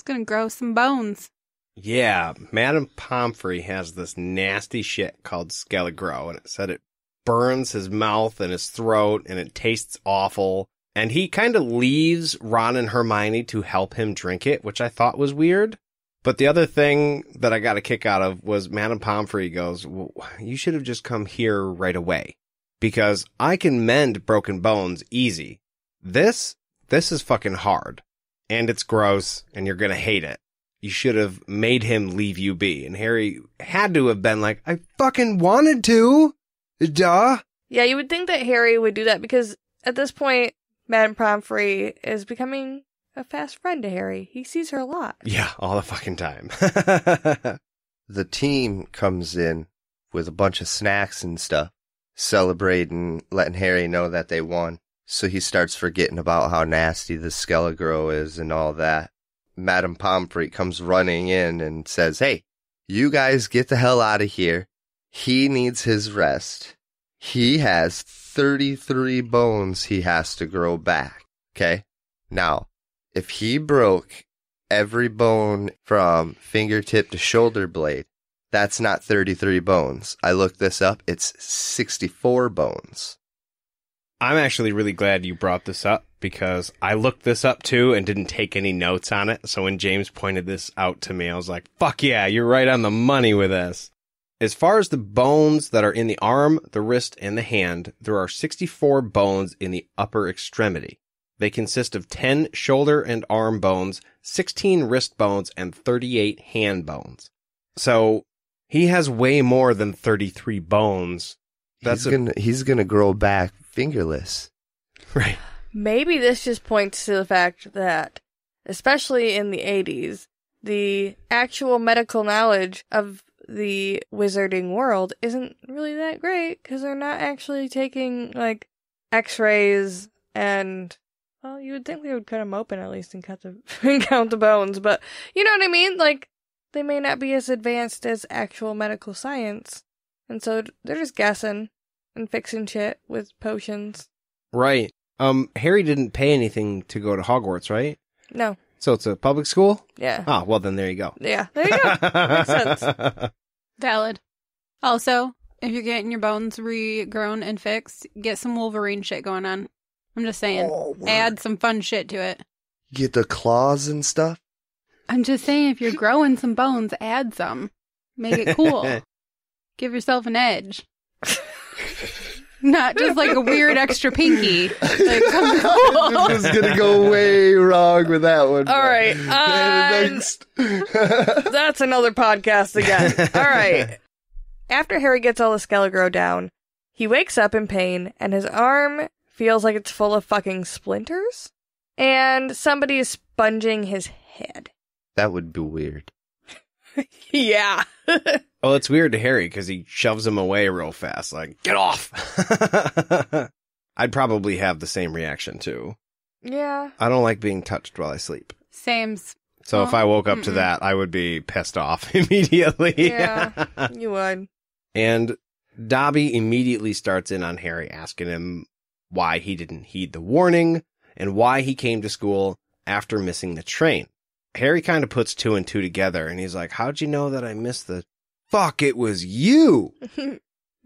going to grow some bones. Yeah, Madame Pomfrey has this nasty shit called Skelegro, and it said it burns his mouth and his throat, and it tastes awful. And he kind of leaves Ron and Hermione to help him drink it, which I thought was weird. But the other thing that I got a kick out of was Madame Pomfrey goes, well, you should have just come here right away, because I can mend broken bones easy. This is fucking hard, and it's gross, and you're going to hate it. You should have made him leave you be. And Harry had to have been like, I fucking wanted to. Duh. Yeah, you would think that Harry would do that because at this point, Madame Pomfrey is becoming a fast friend to Harry. He sees her a lot. Yeah, all the fucking time. The team comes in with a bunch of snacks and stuff, celebrating, letting Harry know that they won. So he starts forgetting about how nasty the Skelegro is and all that. Madame Pomfrey comes running in and says, hey, you guys get the hell out of here. He needs his rest. He has 33 bones he has to grow back. Okay? Now, if he broke every bone from fingertip to shoulder blade, that's not 33 bones. I looked this up. It's 64 bones. I'm actually really glad you brought this up because I looked this up too and didn't take any notes on it. So when James pointed this out to me, I was like, fuck yeah, you're right on the money with this. As far as the bones that are in the arm, the wrist, and the hand, there are 64 bones in the upper extremity. They consist of 10 shoulder and arm bones, 16 wrist bones, and 38 hand bones. So he has way more than 33 bones. He's gonna grow back fingerless. Right. Maybe this just points to the fact that, especially in the 80s, the actual medical knowledge of the wizarding world isn't really that great because they're not actually taking, like, x-rays and, well, you would think they would cut them open at least and count the bones, but you know what I mean? Like, they may not be as advanced as actual medical science, and so they're just guessing and fixing shit with potions. Right. Harry didn't pay anything to go to Hogwarts, right? No. So it's a public school? Yeah. Oh, well then there you go. Yeah, there you go. Makes sense. Valid. Also, if you're getting your bones regrown and fixed, get some Wolverine shit going on. I'm just saying, add some fun shit to it. Get the claws and stuff? I'm just saying, if you're growing some bones, add some. Make it cool. Give yourself an edge. Not just like a weird extra pinky. Like something cool. I'm just gonna go way wrong with that one. All right. Next. That's another podcast again. All right. After Harry gets all the Skelegro down, he wakes up in pain, and his arm feels like it's full of fucking splinters, and somebody is sponging his head. That would be weird. Yeah. Well, it's weird to Harry because he shoves him away real fast, like, get off! I'd probably have the same reaction, too. Yeah. I don't like being touched while I sleep. Sames. So if I woke up to that, I would be pissed off immediately. Yeah, you would. And Dobby immediately starts in on Harry, asking him why he didn't heed the warning and why he came to school after missing the train. Harry kind of puts two and two together, and he's like, how'd you know that I missed the... Fuck, it was you!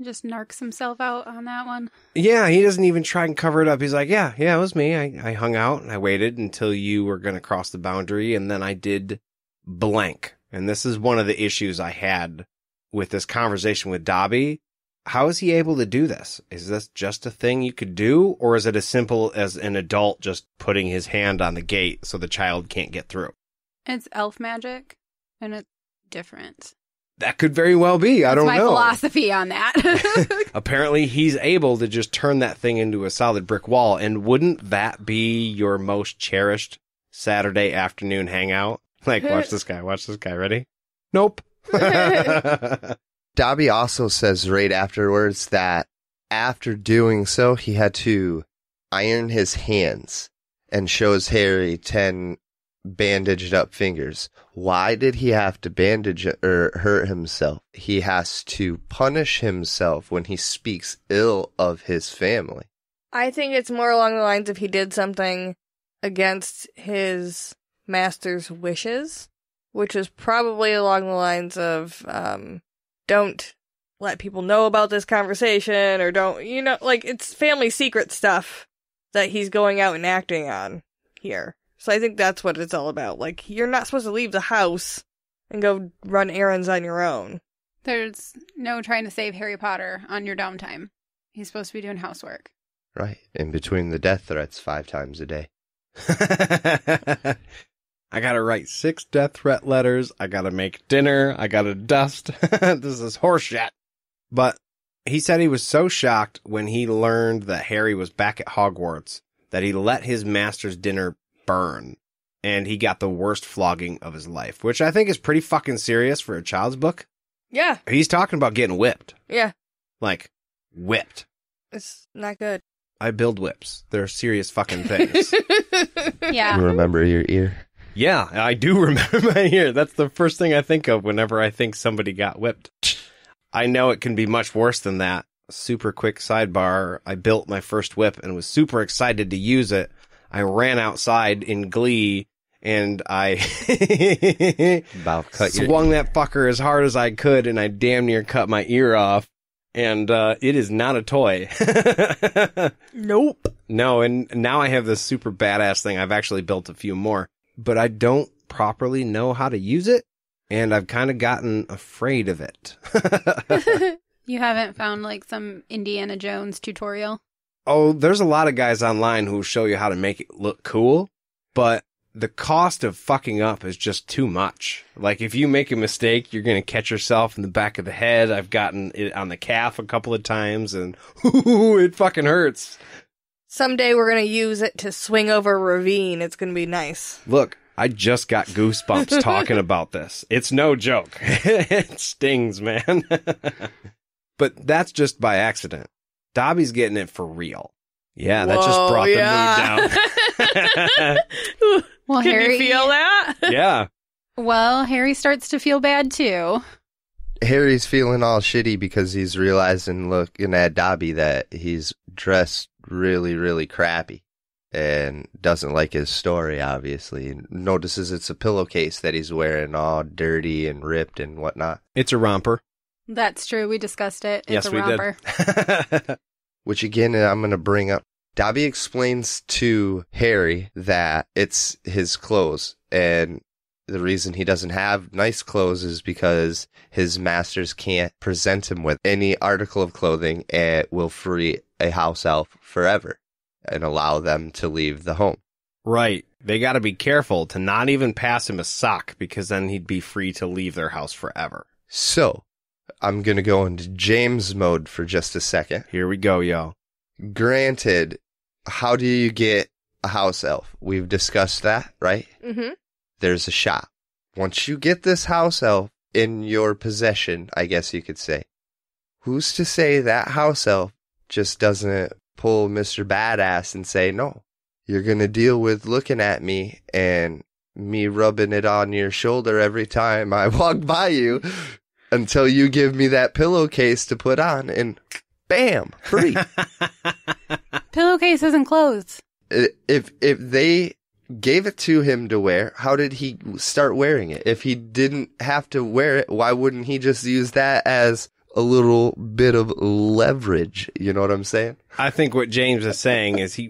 Just narcs himself out on that one. Yeah, he doesn't even try and cover it up. He's like, yeah, it was me. I hung out, and I waited until you were going to cross the boundary, and then I did blank. And this is one of the issues I had with this conversation with Dobby. How is he able to do this? Is this just a thing you could do, or is it as simple as an adult just putting his hand on the gate so the child can't get through? It's elf magic, and it's different. That could very well be. I don't know. That's my philosophy on that. Apparently, he's able to just turn that thing into a solid brick wall. And wouldn't that be your most cherished Saturday afternoon hangout? Like, watch this guy. Ready? Nope. Dobby also says right afterwards that after doing so, he had to iron his hands and shows Harry 10 bandaged up fingers. Why did he have to bandage or hurt himself? He has to punish himself when he speaks ill of his family. I think it's more along the lines of he did something against his master's wishes, which was probably along the lines of, don't let people know about this conversation, or don't, like, it's family secret stuff that he's going out and acting on here. So I think that's what it's all about. Like, you're not supposed to leave the house and go run errands on your own. There's no trying to save Harry Potter on your downtime. He's supposed to be doing housework. Right. In between the death threats 5 times a day. I gotta write 6 death threat letters. I gotta make dinner. I gotta dust. This is horseshit. But he said he was so shocked when he learned that Harry was back at Hogwarts that he let his master's dinner burn. And he got the worst flogging of his life, which I think is pretty fucking serious for a child's book. Yeah. He's talking about getting whipped. Yeah. Like, whipped. It's not good. I build whips. They're serious fucking things. Yeah. You remember your ear? Yeah, I do remember my ear. That's the first thing I think of whenever I think somebody got whipped. I know it can be much worse than that. Super quick sidebar. I built my first whip and was super excited to use it. I ran outside in glee and I About cut swung that fucker as hard as I could and I damn near cut my ear off. And it is not a toy. Nope. No, and now I have this super badass thing. I've actually built a few more, but I don't properly know how to use it, and I've kind of gotten afraid of it. You haven't found, like, some Indiana Jones tutorial? Oh, there's a lot of guys online who show you how to make it look cool, but the cost of fucking up is just too much. Like, if you make a mistake, you're going to catch yourself in the back of the head. I've gotten it on the calf a couple of times, and it fucking hurts. Someday we're going to use it to swing over a ravine. It's going to be nice. Look, I just got goosebumps talking about this. It's no joke. It stings, man. But that's just by accident. Dobby's getting it for real. Yeah, that just brought the mood down. Well, Can Harry, you feel that? Yeah. Well, Harry starts to feel bad, too. Harry's feeling all shitty because he's realizing, looking at Dobby, that he's dressed really, really crappy and doesn't like his story, obviously. And notices it's a pillowcase that he's wearing, all dirty and ripped and whatnot. It's a romper. That's true. We discussed it. It's Yes, a we romper. did. Which, again, I'm going to bring up. Dobby explains to Harry that it's his clothes, and the reason he doesn't have nice clothes is because his masters can't present him with any article of clothing and will free a house elf forever and allow them to leave the home. Right. They got to be careful to not even pass him a sock, because then he'd be free to leave their house forever. So, I'm going to go into James mode for just a second. Here we go, yo. Granted, how do you get a house elf? We've discussed that, right? Mm-hmm. There's a shop. Once you get this house elf in your possession, I guess you could say, who's to say that house elf just doesn't pull Mr. Badass and say, no, you're going to deal with looking at me and me rubbing it on your shoulder every time I walk by you until you give me that pillowcase to put on, and bam, free. Pillowcase isn't clothes. If they gave it to him to wear, how did he start wearing it? If he didn't have to wear it, why wouldn't he just use that as a little bit of leverage? You know what I'm saying? I think what James is saying is he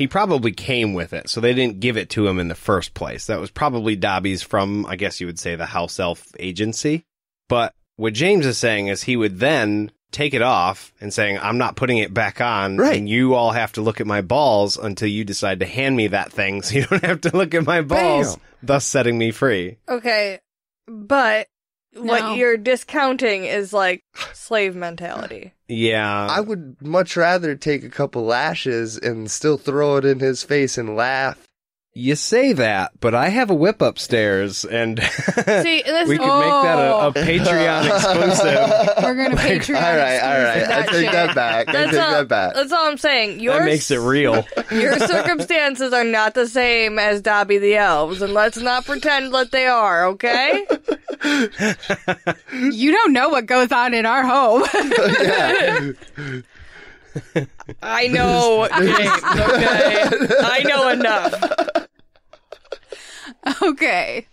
probably came with it, so they didn't give it to him in the first place. That was probably Dobby's from, I guess you would say, the house elf agency. But what James is saying is he would then take it off and saying, I'm not putting it back on, right, and you all have to look at my balls until you decide to hand me that thing so you don't have to look at my balls, thus setting me free. Okay, but what No. you're discounting is, like, slave mentality. Yeah. I would much rather take a couple lashes and still throw it in his face and laugh. You say that, but I have a whip upstairs, and See, this, we could make that a Patreon exclusive. We're going to Patreon. All right. I that take shit. that back. That's all I'm saying. That makes it real. Your circumstances are not the same as Dobby the Elves, and let's not pretend that they are, okay? You don't know what goes on in our home. Yeah. I know, James, okay? I know enough. Okay.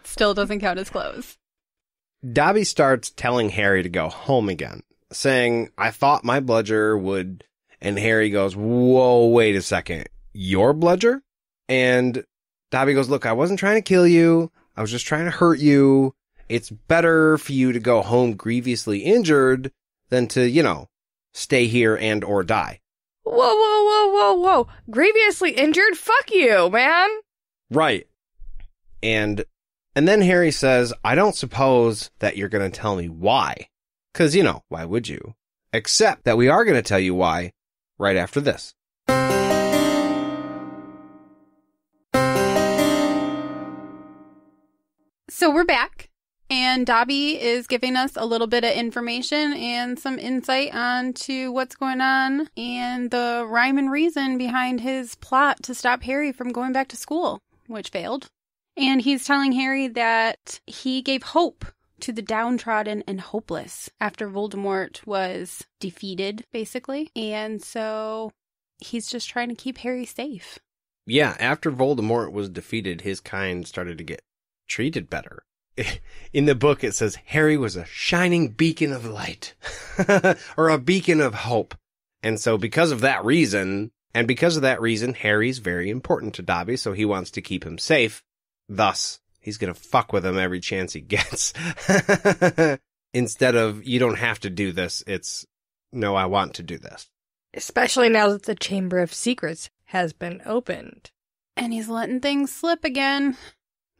Still doesn't count as close. Dobby starts telling Harry to go home again, saying, I thought my bludger would... And Harry goes, whoa, wait a second. Your bludger? And Dobby goes, look, I wasn't trying to kill you. I was just trying to hurt you. It's better for you to go home grievously injured than to, stay here and or die. Whoa. Grievously injured? Fuck you, man. Right. And then Harry says, I don't suppose that you're going to tell me why. 'Cause, why would you? Except that we are going to tell you why right after this. So we're back, and Dobby is giving us a little bit of information and some insight onto what's going on and the rhyme and reason behind his plot to stop Harry from going back to school, which failed. And he's telling Harry that he gave hope to the downtrodden and hopeless after Voldemort was defeated, basically. And so he's just trying to keep Harry safe. Yeah, after Voldemort was defeated, his kind started to get treated better. In the book, it says Harry was a shining beacon of light, or a beacon of hope. And so because of that reason, Harry's very important to Dobby, so he wants to keep him safe. Thus, he's going to fuck with him every chance he gets. Instead of, you don't have to do this, it's, no, I want to do this. Especially now that the Chamber of Secrets has been opened. And he's letting things slip again.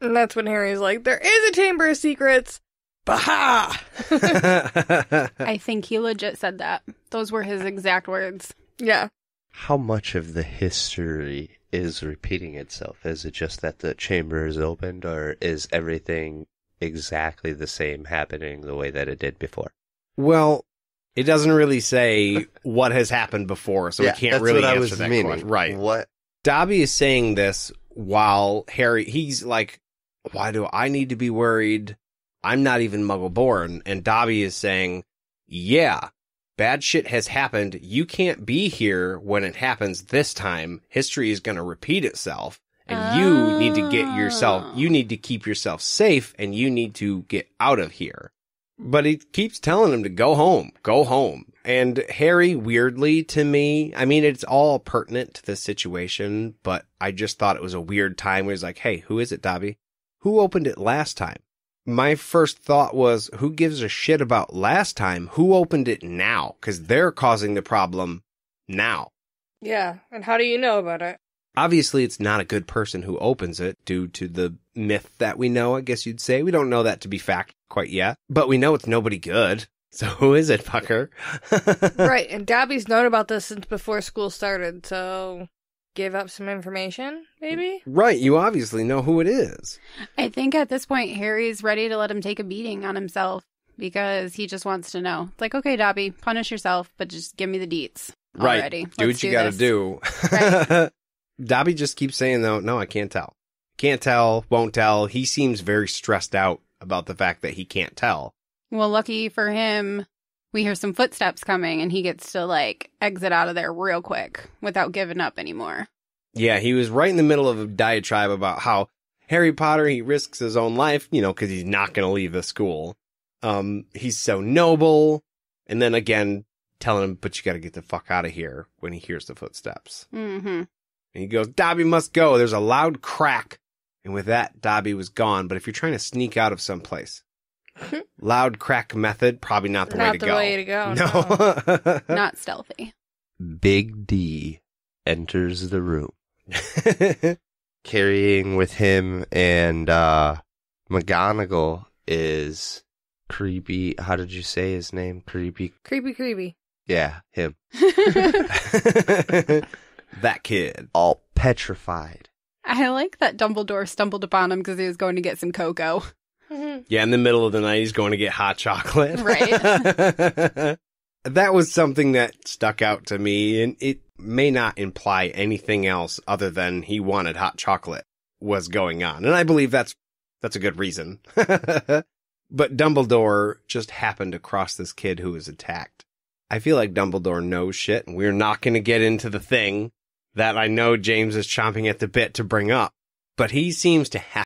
And that's when Harry's like, there is a Chamber of Secrets! Baha! I think he legit said that. Those were his exact words. Yeah. How much of the history is repeating itself? Is it just that the chamber is opened, or is everything exactly the same happening the way that it did before? Well, it doesn't really say what has happened before, so we can't really answer that question. Right. What? Dobby is saying this while Harry, he's like, why do I need to be worried? I'm not even Muggle-born. And Dobby is saying, yeah, bad shit has happened. You can't be here when it happens this time. History is going to repeat itself. And you need to you need to keep yourself safe, and you need to get out of here. But he keeps telling him to go home. And Harry, weirdly to me, I mean, it's all pertinent to the situation, but I just thought it was a weird time where he's like, hey, who is it, Dobby? Who opened it last time? My first thought was, who gives a shit about last time? Who opened it now? Because they're causing the problem now. Yeah, and how do you know about it? Obviously, it's not a good person who opens it due to the myth that we know, I guess you'd say. We don't know that to be fact quite yet, but we know it's nobody good. So who is it, fucker? Right, and Dobby's known about this since before school started, so give up some information, maybe? Right, you obviously know who it is. I think at this point, Harry's ready to let him take a beating on himself because he just wants to know. It's like, okay, Dobby, punish yourself, but just give me the deets already. Right, do what you gotta do. Right. Dobby just keeps saying, though, no, I can't tell. Can't tell, won't tell. He seems very stressed out about the fact that he can't tell. Well, lucky for him, we hear some footsteps coming, and he gets to, exit out of there real quick without giving up anymore. Yeah, he was right in the middle of a diatribe about how Harry Potter, he risks his own life, because he's not going to leave the school. He's so noble. And then again, telling him, but you got to get the fuck out of here when he hears the footsteps. Mm-hmm. And he goes, Dobby must go. There's a loud crack. And with that, Dobby was gone. But if you're trying to sneak out of someplace, loud crack method, probably not the way to go. Not the way to go. No. Not stealthy. Big D enters the room, carrying with him, and McGonagall is creepy. How did you say his name? Creepy. Creepy. Yeah, him. That kid. All petrified. I like that Dumbledore stumbled upon him because he was going to get some cocoa. Yeah, in the middle of the night, he's going to get hot chocolate. Right. That was something that stuck out to me, and it may not imply anything else other than he wanted hot chocolate was going on. And I believe that's a good reason. But Dumbledore just happened across this kid who was attacked. I feel like Dumbledore knows shit, and we're not going to get into the thing that I know James is chomping at the bit to bring up. but he seems to have